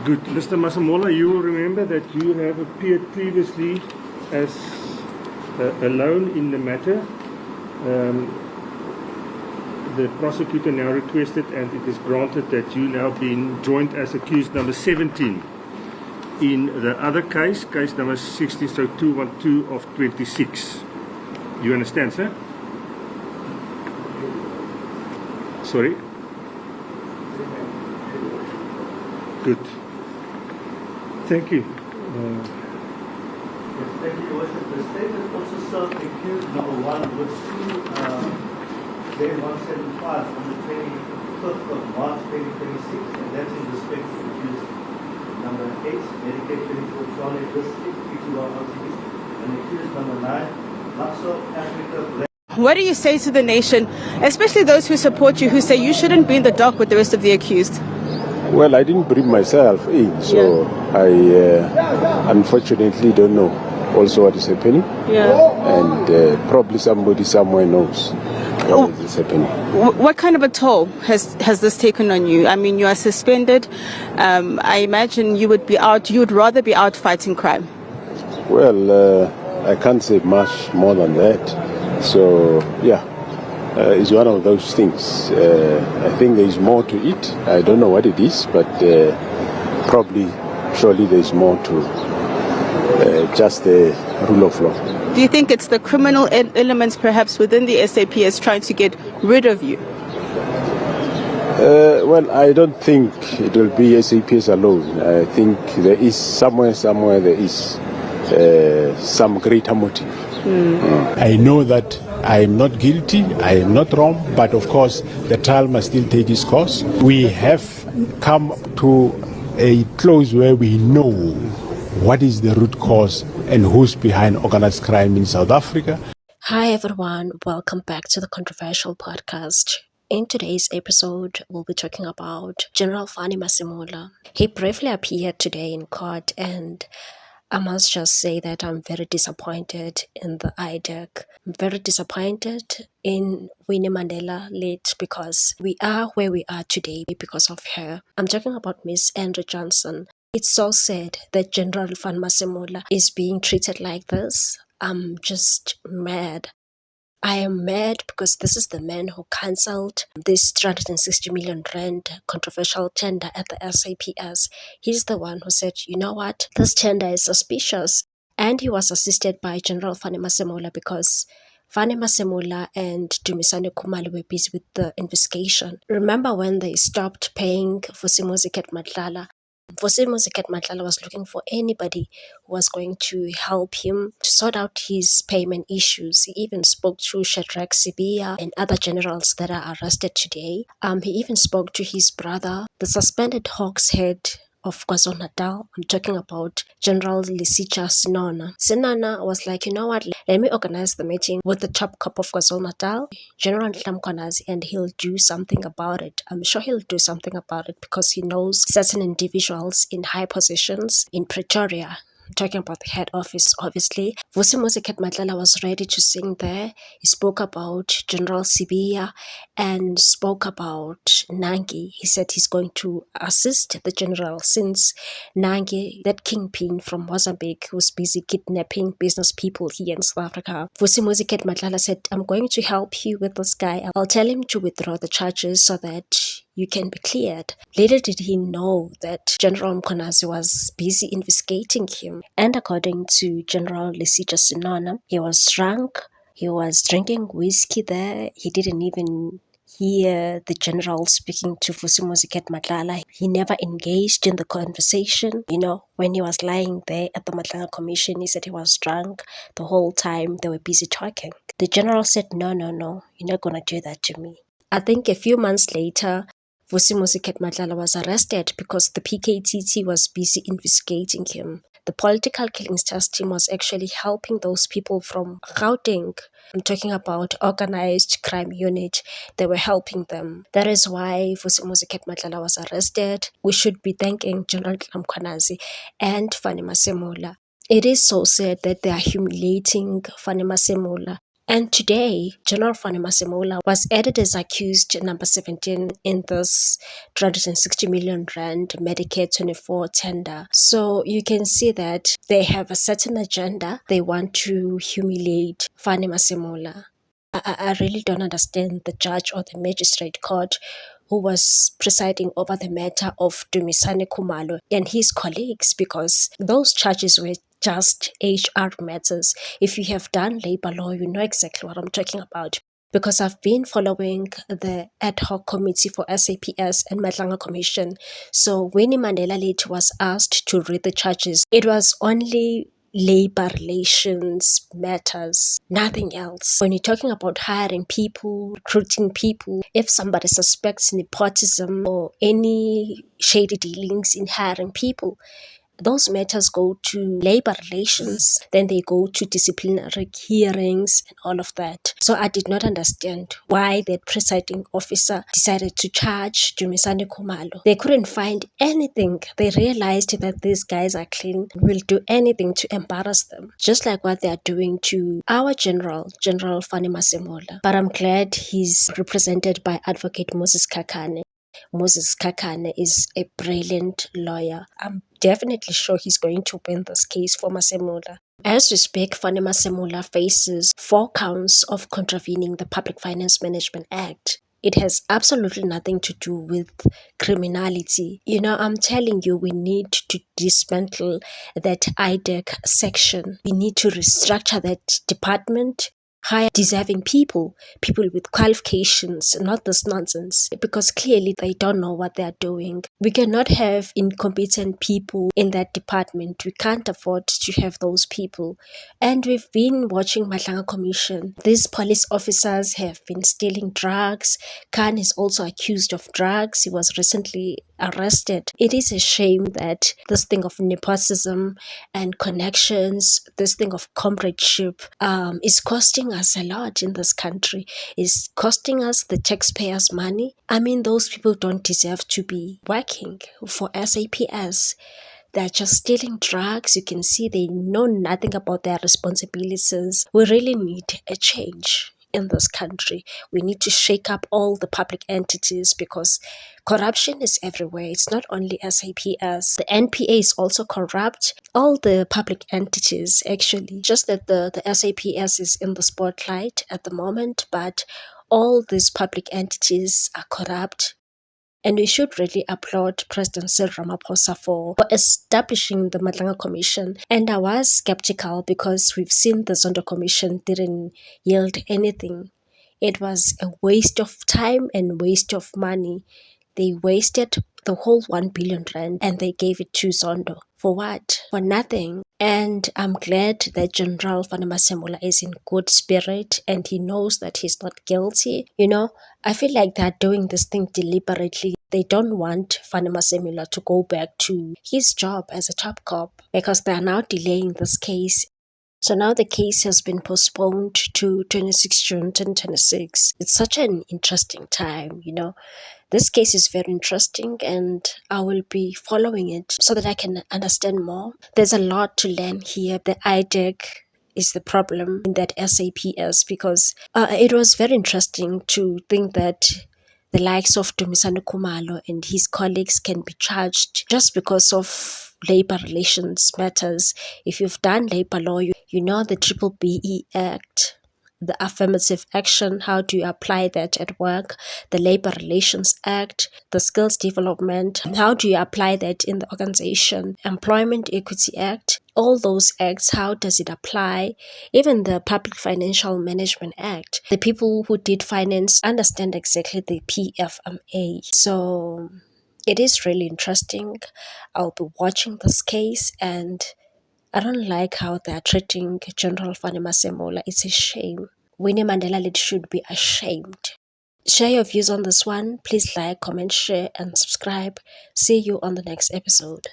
Good. Mr. Masemola, you will remember that you have appeared previously as alone in the matter. The prosecutor now requested, and it is granted, that you now been joined as accused number 17 in the other case, case number 16/212 of 26. You understand, sir? Sorry? Good. Thank you. Yes, thank you, Worship. The statement also served accused number 1 with 2-175 on the 25th of March 2026, and that's in respect to accused number 8, Medicaid 24 Charlie District, PTY LTD, and accused number 9, Luxor Africa Black. What do you say to the nation, especially those who support you, who say you shouldn't be in the dock with the rest of the accused? Well, I didn't bring myself in, so I unfortunately don't know also what is happening. And probably somebody somewhere knows what is happening. What kind of a toll has this taken on you? I mean, you are suspended. I imagine you would rather be out fighting crime. Well, I can't say much more than that. So, yeah. It's one of those things. I think there is more to it. I don't know what it is, but surely there is more to just the rule of law. Do you think it's the criminal elements perhaps within the SAPS trying to get rid of you? Well, I don't think it will be SAPS alone. I think there is somewhere there is some greater motive. I know that I am not guilty, I am not wrong, but of course the trial must still take its course. We have come to a close where we know what is the root cause and who's behind organized crime in South Africa. Hi everyone, welcome back to the Controversial Podcast. In today's episode, we'll be talking about General Fanny Masemola. He briefly appeared today in court, and I must just say that I'm very disappointed in the IDEC. I'm very disappointed in Winnie Mandela late, because we are where we are today because of her. I'm talking about Miss Andrew Johnson. It's so sad that General Fanny Masemola is being treated like this. I'm just mad. I am mad because this is the man who cancelled this 360 million rand controversial tender at the SAPS. He's the one who said, you know what, this tender is suspicious. And he was assisted by General Fanny Masemola, because Fanny Masemola and Dumisani Khumalo were busy with the investigation. Remember when they stopped paying Vusimuzi Matlala? Vusimuzi Matlala was looking for anybody who was going to help him to sort out his payment issues. He even spoke to Shadrack Sibia and other generals that are arrested today. He even spoke to his brother, the suspended Hawks head of KwaZulu-Natal. I'm talking about General Lisicha Sinona. Sinona was like, you know what, let me organize the meeting with the top cop of KwaZulu-Natal, General Nhlamkhwanazi, and he'll do something about it. I'm sure he'll do something about it because he knows certain individuals in high positions in Pretoria. I'm talking about the head office, obviously. Vusimuzi Matlala was ready to sing there. He spoke about General Sibia and spoke about Nangi. He said he's going to assist the general, since Nangi, that kingpin from Mozambique, was busy kidnapping business people here in South Africa. Vusimuzi Matlala said, I'm going to help you with this guy. I'll tell him to withdraw the charges so that you can be cleared. Later did he know that General Mkhwanazi was busy investigating him. And according to General Lisicha Sinona, he was drunk, he was drinking whiskey there, he didn't even hear the general speaking to Vusimuzi Matlala. He never engaged in the conversation. You know, when he was lying there at the Matlala Commission, he said he was drunk the whole time they were busy talking. The general said, no, you're not going to do that to me. I think a few months later, Vusimuzi Matlala was arrested because the PKTT was busy investigating him. The political killings task team was actually helping those people from Gauteng. I'm talking about organized crime unit. They were helping them. That is why Vusimuzi Matlala was arrested. We should be thanking General Nhlamkhwanazi and Fanny Masemola. It is so sad that they are humiliating Fanny Masemola. And today, General Fani Masemola was added as accused number 17 in this 360 million rand Medicare 24 tender. So you can see that they have a certain agenda. They want to humiliate Fani Masemola. I really don't understand the judge or the magistrate court who was presiding over the matter of Dumisani Khumalo and his colleagues, because those charges were just HR matters. If you have done labor law, you know exactly what I'm talking about. Because I've been following the ad hoc committee for SAPS and Matlanga Commission. So Winnie Mandela Late was asked to read the charges. It was only labor relations matters, nothing else. When you're talking about hiring people, recruiting people, if somebody suspects nepotism or any shady dealings in hiring people, those matters go to labor relations, then they go to disciplinary hearings and all of that. So I did not understand why that presiding officer decided to charge Dumisani Khumalo. They couldn't find anything. They realized that these guys are clean, will do anything to embarrass them, just like what they are doing to our General Fani Masemola. But I'm glad he's represented by Advocate Moses Kakane. Moses Kakane is a brilliant lawyer. I'm definitely sure he's going to win this case for Masemola. As we speak, Fani Masemola faces 4 counts of contravening the Public Finance Management Act. It has absolutely nothing to do with criminality. You know, I'm telling you, we need to dismantle that IDEC section. We need to restructure that department, hire deserving people with qualifications, not this nonsense, because clearly they don't know what they're doing. We cannot have incompetent people in that department. We can't afford to have those people. And we've been watching Matlanga Commission. These police officers have been stealing drugs. Khan is also accused of drugs. He was recently arrested. It is a shame that this thing of nepotism and connections, this thing of comradeship, is costing us a lot in this country, is costing us the taxpayers' money. I mean, those people don't deserve to be working for SAPS. They're just stealing drugs. You can see they know nothing about their responsibilities. We really need a change in this country. We need to shake up all the public entities because corruption is everywhere. It's not only SAPS. The NPA is also corrupt. All the public entities, actually. Just that the SAPS is in the spotlight at the moment, but all these public entities are corrupt. And we should really applaud President Cyril Ramaphosa for establishing the Matlanga Commission. And I was skeptical because we've seen the Zondo Commission didn't yield anything. It was a waste of time and waste of money. They wasted the whole 1 billion rand and they gave it to Zondo. For what? For nothing. And I'm glad that General Fani Masemola is in good spirit and he knows that he's not guilty. You know, I feel like they're doing this thing deliberately. They don't want Fani Masemola to go back to his job as a top cop because they are now delaying this case. So now the case has been postponed to 26 June 2026. It's such an interesting time, you know. This case is very interesting and I will be following it so that I can understand more. There's a lot to learn here. The IDEC is the problem in that SAPS because it was very interesting to think that the likes of Dumisani Khumalo and his colleagues can be charged just because of labor relations matters. If you've done labor law, you know the BBBE Act, the affirmative action, how do you apply that at work, the Labor Relations Act, the Skills Development, how do you apply that in the organization, Employment Equity Act, all those acts, how does it apply, even the Public Financial Management Act. The people who did finance understand exactly the PFMA. So it is really interesting. I'll be watching this case and I don't like how they are treating General Fani Masemola. It's a shame. Winnie Mandela Late should be ashamed. Share your views on this one. Please like, comment, share, and subscribe. See you on the next episode.